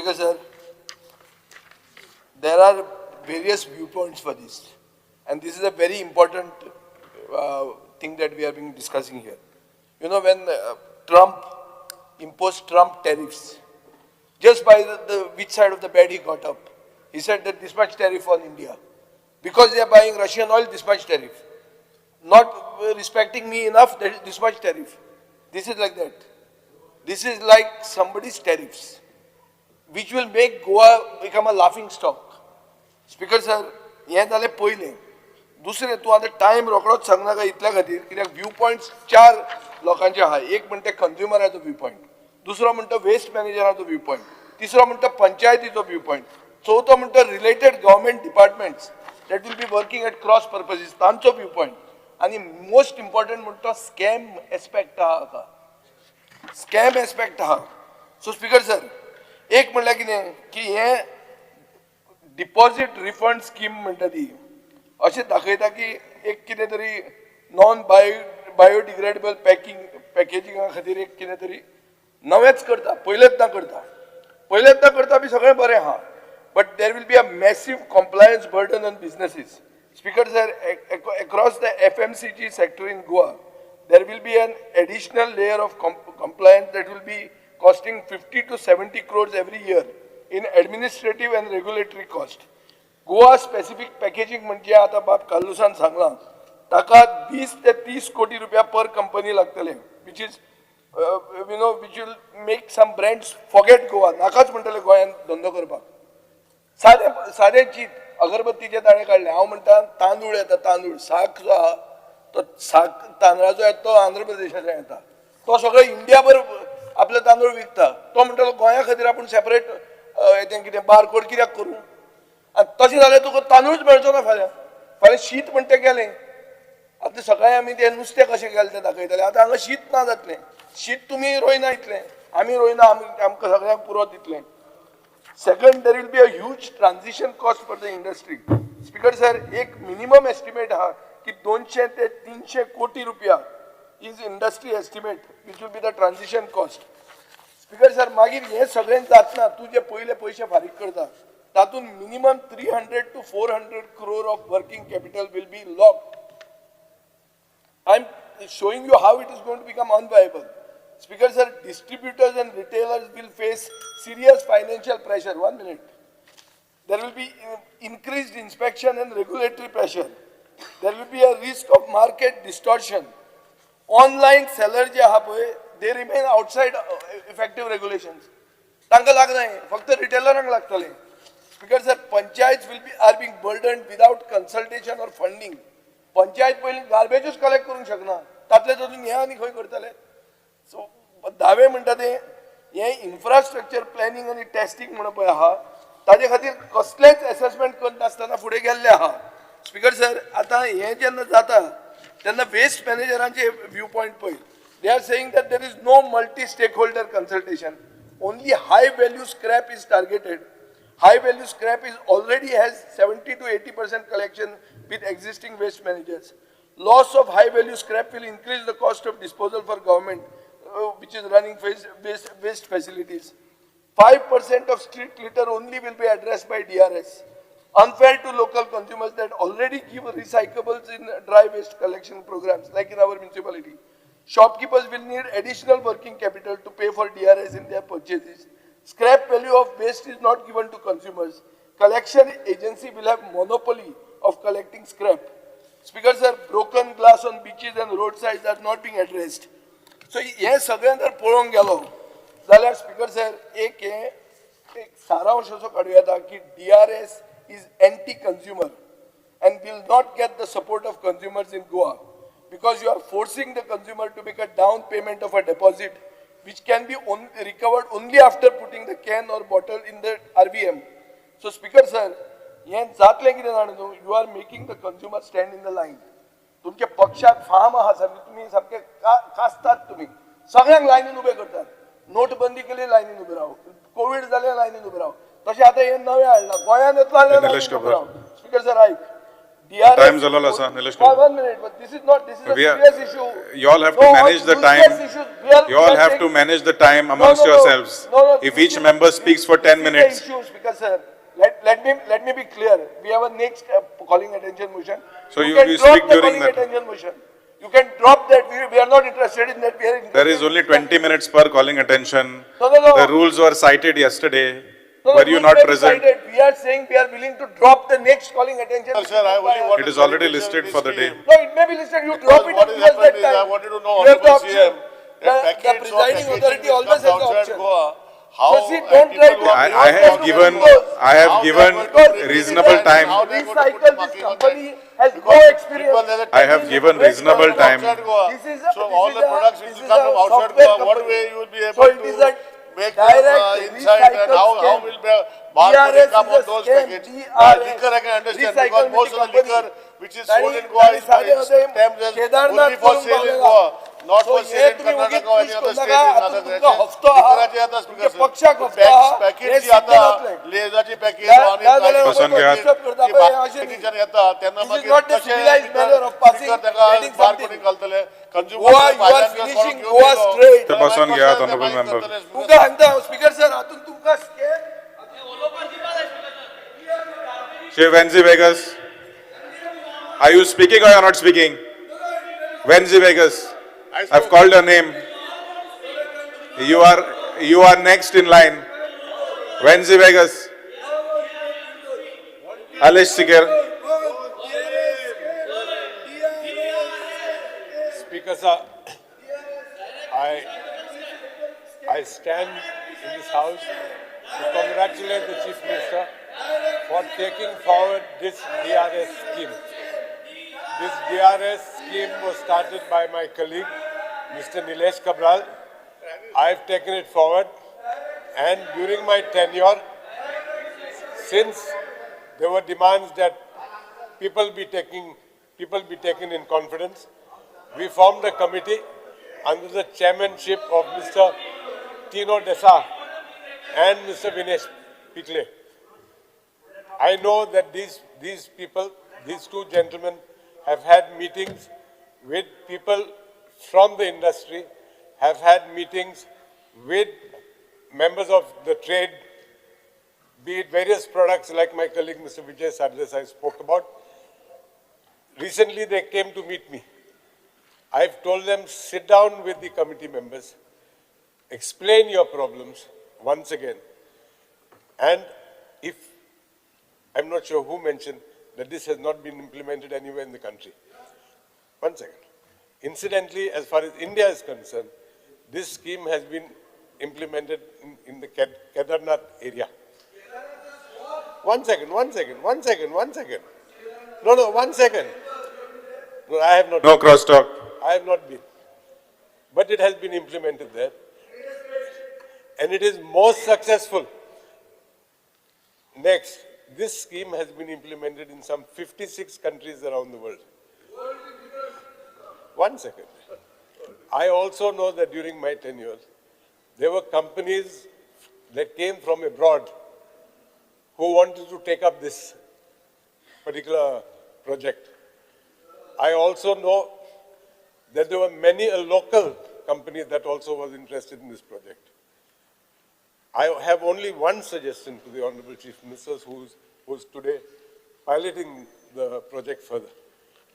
Speaker sir, there are various viewpoints for this, and this is a very important thing that we are being discussing here. You know, when Trump imposed Trump tariffs, just by the which side of the bed he got up, he said that this much tariff on India, because they are buying Russian oil, this much tariff, not respecting me enough, that is this much tariff. This is like that. This is like somebody's tariffs, which will make Goa become a laughing stock. Speaker sir, हे जालें पयलें. दुसरें तूं आतां time रोखडोच सांगनाका इतल्या खातीर कित्याक view points चार लोकांचे आहा. एक म्हणटा कंज्युमराचो व्यू पॉयंट, दुसरो म्हणटा वेस्ट मॅनेजराचो व्यू पॉयंट, तिसरो म्हणटा पंचायतीचो व्यू पॉयंट, चवथो म्हणटा related government departments that will be working at cross purposes तांचो व्यू पॉयंट, आनी मोस्ट इम्पॉर्टंट म्हणटा स्कॅम एस्पेक्ट आहा हाका. स्कॅम एस्पेक्ट आहा. सो स्पीकर सर, एक म्हणल्यार कितें की हे डिपॉझिट रिफंड स्कीम म्हणटा ती अशें दाखयता की एक कितें तरी नॉन बायोडिग्रेडेबल पॅकेजिंगा खातीर एक कितें तरी नवेंच करता, पयलेंच करता बी सगळें बरें आहा, but there will be a massive compliance burden on businesses. Speaker sir, across the FMCG sector in Goa, there will be an additional layer of compliance that will be costing 50 to 70 crores every year in administrative and regulatory cost. Goa specific packaging म्हणजे आता बाप कालुसान सांगला ताका 20 ते 30 कोटी रुपया पर company लागतले, which is which will make some brands forget Goa. नाकाच म्हणटले गोंयांत धंदो करपाक. सादे चीत अगरबत्तीचे दाणे काढले. हांव म्हणटा तांदूळ येता, तांदूळ साक जो आहा तो साक तांदळाचो येता तो आंध्र प्रदेशाचो येता, तो सगळो इंडियाभर आपले तांदूळ विकता. तो म्हणटलो गोंया खातीर आपूण सेपरेट हें कितें बारकोड कित्याक करूं? आनी तशें जाल्यार तुका तांदूळच मेळचो ना फाल्यां शीत म्हणटा तें गेलें. आतां सकाळीं आमी तें नुस्तें कशें गेलें तें दाखयताले. आतां हांगा शीत ना जातलें. शीत तुमी रोयना इतलें, आमी रोयना, आमकां सगळ्यांक पुरो इतलें. Second, there will be a huge transition cost for the industry. Speaker sir, एक minimum estimate आहा की 200 ते 300 कोटी रुपया is industry estimate which will be the transition cost. Speaker sir, मागीर हे सगळें जातना तूं जे पयले पयशे फारीक करता तातून minimum 300 to 400 crore of working capital will be locked. I am showing you how it is going to become unviable. Speaker sir, distributors and retailers will face serious financial pressure. 1 minute. There will be increased inspection and regulatory pressure. There will be a risk of market distortion. Online sellers जे आहा पळय, they remain outside effective regulations. तांकां लागना, फक्त रिटेलरांक लागतले. Speaker sir, panchayats are being burdened without consultation or funding. Panchayat पयलीं गार्बेजूच collect करूंक शकना, तातले तातून हे आनी खंय करतले? सो दावे म्हणटा ते हे इन्फ्रास्ट्रक्चर प्लॅनिंग आनी टेस्टिंग म्हणून पळय आहा ताजे खातीर कसलेच असेसमेंट करनासतना फुडें गेल्ले आहा. स्पीकर सर, आतां हें जेन्ना जाता तेन्ना वेस्ट मॅनेजरांचे व्यू पॉयंट पळय, they are saying that there is no multi stakeholder consultation, only high value scrap is targeted. High value scrap is already has 70 to 80% collection with existing waste managers. Loss of high value scrap will increase the cost of disposal for government, which is running waste facilities. 5% of street litter only will be addressed by DRS. Unfair to local consumers that already give recyclables in dry waste collection programs like in our municipality. Shopkeepers will need additional working capital to pay for DRS in their purchases. Scrap value of waste is not given to consumers. Collection agency will have monopoly of collecting scrap. Speaker sir, broken glass on beaches and roadsides are not being addressed. So हे सगळ्यां जर पळोवंक गेलो जाल्यार speaker sir एक सारांश असो काडूं येता की DRS is anti-consumer and will not get the support of consumers in Goa because you are forcing the consumer to make a down payment of a deposit which can be recovered only after putting the can or bottle in the RVM. So Speaker sir, हे जातलें कितें जाणा न्हू, you are making the consumer stand in the line. तुमचे पक्षाक farm आहा सारके, तुमी सारके कास्तात, तुमी सगळ्यांक लायनीन उबे करतात. नोटबंदी केली लायनीन उबे राव, कोविड जाले लायनीन उबे राव, तशें आतां हे नवें हाडला गोंयांत येतलो जाल्यार लायनीन उबे राव. स्पीकर सर, आयक, DRS. Time Zalala, sir. Nilesh Kumar. 1 minute, but this is not, this is a We are- serious issue. You all have to No, manage the useless time. issues. You all have to manage the time amongst yourselves. If this each is- member speaks for 10 this minutes. is the issue, Speaker sir. Let me be clear. We have a next calling attention motion. So you can drop speak the during calling that. attention motion. You can drop that. We are not interested in that. We are There is interested only in 20 minutes per calling attention. No. The rules were cited yesterday. No, Were you rules not may be present? cited. We are saying we are willing to drop the next calling attention. Sir, I only want It is already listed for the day. No, it may be listed. You Because drop it what and has give us that happened is I time. wanted to know, You have the Honorable CM, option. that The packets of presiding packaging authority which always comes has the outside option. Goa, how So see, and don't people try who to- are I have given reasonable time. How they are going to put Recycle, the this marking on company that? has no Because experience. people, there's a I have given reasonable time. outside Goa. This is So all the products which this will is come a from outside software Goa, what company. way you will be So able it is a to make them direct inside and how recycle will scheme. the barcode DRS come is on a those scam. packets? DRS. Liquor I can understand Recycle because most of the company. liquor which is sold in Tani- Goa tani is साधे होते stamped as Kedarnath only for करून sale in पावलेला. Goa. Not So for hey sale in तुम्ही उगीच Karnataka or any twist other करू state नका. in आता other तुमका states. हफ्तो आहा. लिकराचे आता तुमचे speaker पक्षाक sir. हफ्तो आहा. पॅकेट हे जी सिद्ध आता जातलें. लेजाची पॅकेट त्या जाल्यार पसंत आपण घ्या. disturb करता जी पळय अशें न्ही. बाकीच्यान येता तेन्ना This is मागीर not the कशें civilized manner of passing, getting bar something. कोणी घालतले Goa, you are finishing Goa straight. ते बसून घ्या, honorable member. तुमका सांगता स्पीकर सर हातून तुमका scam Chief Wenzy Vegas, are you speaking or you are not speaking? Wenzy Vegas, I've called your name. You are next in line. Wenzy Vegas. Alish Sikir. Speaker sir, I stand in this house to congratulate the Chief Minister for taking forward this DRS scheme. This DRS scheme was started by my colleague, Mr. Nilesh Cabral. I've taken it forward, and during my tenure, since there were demands that people be taken in confidence, we formed a committee under the chairmanship of Mr. Tino Desa and Mr. Vinesh Pikle. I know that these people, these two gentlemen, have had meetings with people from the industry, have had meetings with members of the trade, be it various products like my colleague Mr. Vijay Sardesai spoke about. Recently they came to meet me. I've told them, sit down with the committee members, explain your problems once again. And if, I'm not sure who mentioned that this has not been implemented anywhere in the country. One second. Incidentally, as far as India is concerned, this scheme has been implemented in the Kedarnath area. One second. No, one second. No, I have not. No crosstalk. I have not been. But it has been implemented there. And it is most successful. Next, this scheme has been implemented in some 56 countries around the world. One second. I also know that during my tenure, there were companies that came from abroad who wanted to take up this particular project. I also know that there were many local companies that also was interested in this project. I have only one suggestion to the Honorable Chief Minister, who's today piloting the project further.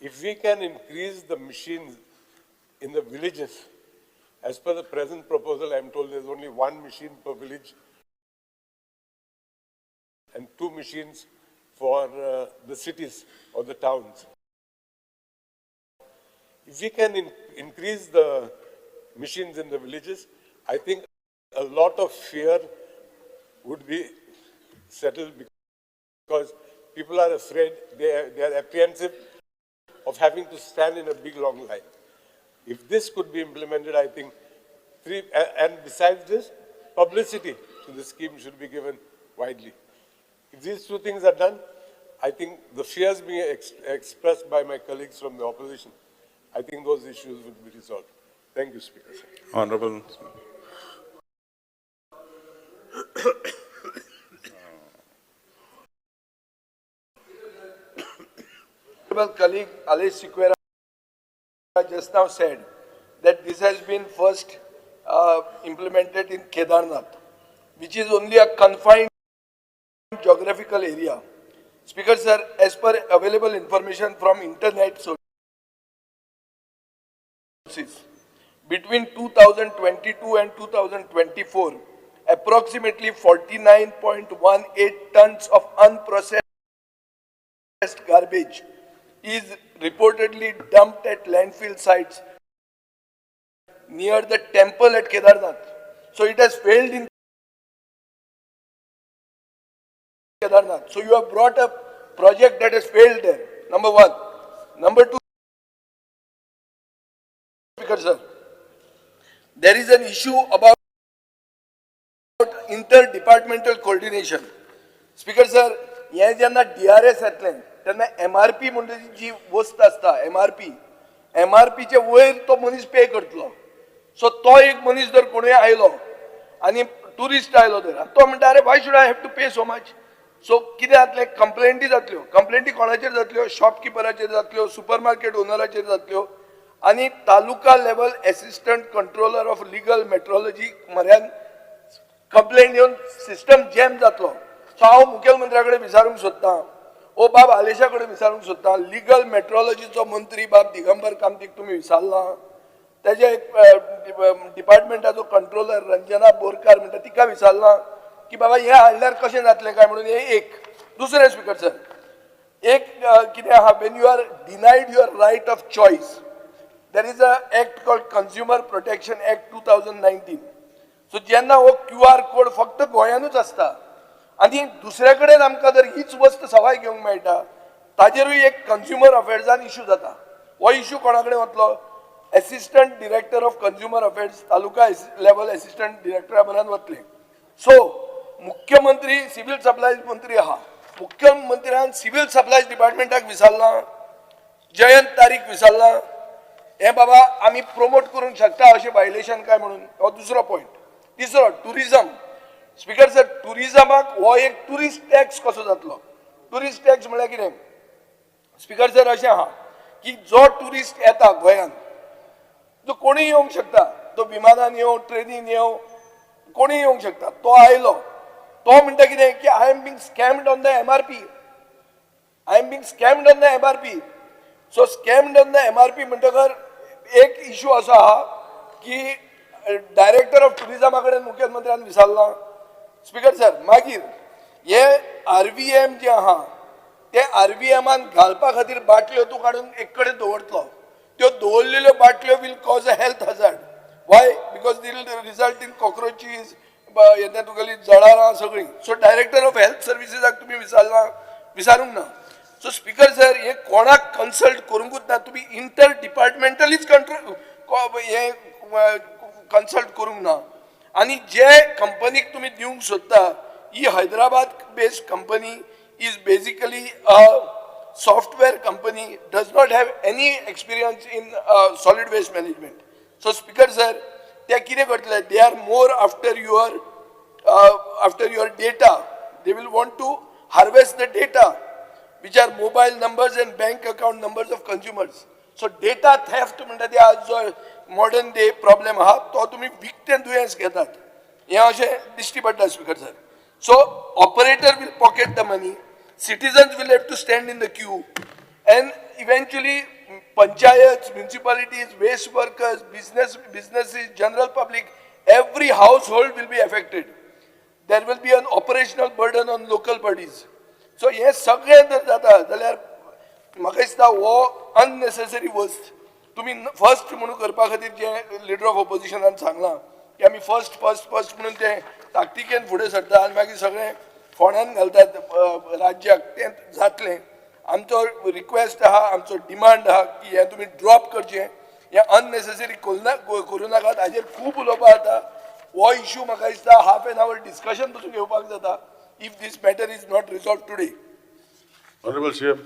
If we can increase the machines in the villages, as per the present proposal, I'm told there's only one machine per village and 2 machines for the cities or the towns. If we can increase the machines in the villages, I think a lot of fear would be settled because people are afraid, they are apprehensive of having to stand in a big long line. If this could be implemented, I think, and besides this, publicity to the scheme should be given widely. If these two things are done, I think the fears being expressed by my colleagues from the opposition, I think those issues will be resolved. Thank you, Speaker. Honorable. honorable colleague Alesh Sequeira just now said that this has been first implemented in Kedarnath, which is only a confined geographical area. Speaker sir, as per available information from internet sources, between 2022 and 2024, approximately 49.18 tons of unprocessed garbage is reportedly dumped at landfill sites near the temple at Kedarnath. So it has failed in Kedarnath. So you have brought a project that has failed there. Number one. Number two, Speaker sir, there is an issue about interdepartmental coordination. Speaker sir, हे जेन्ना DRS येतले तेन्ना MRP म्हणजे जी वस्त आसता MRP चे वयर तो मनीस पे करतलो. सो तो एक मनीस जर कोणूय आयलो आनी टुरिस्ट आयलो तर तो म्हणटा अरे why should I have to pay so much. सो कितें जातलें, कंप्लेंटी जातल्यो. कंप्लेंटी कोणाचेर जातल्यो? शॉपकिपराचेर जातल्यो, सुपरमार्केट ओनराचेर जातल्यो आनी taluka level assistant controller of legal metrology म्हऱ्यान कंप्लेंट येवन सिस्टम जॅम जातलो. सो हांव मुखेलमंत्र्या कडेन विचारूंक सोदतां, ओ बाब आलेशा कडेन विचारूंक सोदतां, लीगल मेट्रोलॉजीचो मंत्री बाब दिगंबर कामतीक तुमी विचारला, तेजे डिपार्टमेंटाचो कंट्रोलर रंजना बोरकार म्हणटा तिका विचारला की बाबा हे हाडल्यार कशें जातलें काय म्हणून. हे एक. दुसरें स्पीकर सर, एक कितें आहा, when you are denied your right of choice, there is a act called consumer protection act 2019. So जेन्ना हो QR कोड फक्त गोंयानूच आसता आनी दुसरे कडेन आमकां जर हीच वस्त सवाय घेवंक मेळटा, ताजेरूय एक कंज्युमर अफेर्सान इश्यू जाता. हो इश्यू कोणा कडेन वतलो? Assistant director of consumer affairs, taluka level assistant डिरेक्टरा पर्यंत वतले. सो मुख्यमंत्री सिव्हिल सप्लायज मंत्री आहा, मुख्यमंत्र्यान सिव्हिल सप्लायज डिपार्टमेंटाक विचारला, जयंत तारीक विचारला, हे बाबा आमी प्रमोट करूंक शकता अशें वायलेशन काय म्हणून. हो दुसरो पॉयंट. तिसरो, टुरिझम. स्पीकर सर, टुरिझमाक हो एक टुरिस्ट टॅक्स कसो जातलो? टुरिस्ट टॅक्स म्हळ्यार कितें? स्पीकर सर, अशें आहा की जो टुरिस्ट येता गोंयांत, तो कोणीय येवंक शकता, तो विमानान येवं, ट्रेनीन येवं, कोणीय येवंक शकता. तो आयलो, तो म्हणटा कितें की I am being scammed on the MRP. I am being scammed on the MRP. So scammed on the MRP म्हणटकर एक इश्यू असो आहा की डायरेक्टर ऑफ टुरिझमा कडेन मुख्यमंत्र्यान विचारला. स्पीकर सर, मागीर हे RVM जे आहा ते RVMान घालपा खातीर बाटल्यो तूं काडून एक कडेन दवरतलो. त्यो दवरलेल्यो बाटल्यो will cause a health hazard. Why? Because they will result in cockroaches, येता तुगेली जळारां सगळीं. सो डायरेक्टर ऑफ हेल्थ सर्विसेसाक तुमी विचारूंक ना. सो स्पीकर सर, हे कोणाक कन्सल्ट करूंकूच ना. तुमी इंटर डिपार्टमेंटलीच हे कन्सल्ट करूंक ना. आनी जे कंपनीक तुमी दिवंक सोदता, ही Hyderabad based company is basically a software company, does not have any experience in solid waste management. So speaker sir, they kine kartले, they are more after your data. They will want to harvest the data which are mobile numbers and bank account numbers of consumers. So data theft म्हणटा ते आज जो modern day problem आहा तो तुम्ही विकतें दुयेंस घेतात. हे अशें दिश्टी पडटा speaker sir. So operator will pocket the money. Citizens will have to stand in the queue, and eventually panchayats, municipalities, waste workers, businesses, general public, every household will be affected. There will be an operational burden on local bodies. So हे सगळें जर जाता जाल्यार म्हाका दिसता हो unnecessary वस्त. तुम्ही first म्हणून करपा खातीर जे लिडर ऑफ ऑपोजिशनान सांगलां की आमी फर्स्ट म्हणून ते ताकतिकेन फुडें सरता आनी मागीर सगळें फोंड्यान घालतात राज्याक, तें जातलें. आमचो रिक्वेस्ट आहा, आमचो डिमांड आहा की हें तुमी ड्रॉप करचें. हें अननेसेसरी करूं नाकात. हाजेर खूब उलोवपा जाता. हो इश्यू म्हाका दिसता हाफ एन आवर डिस्कशन पसून घेवपाक जाता if this matter is not resolve today. Honorable CM.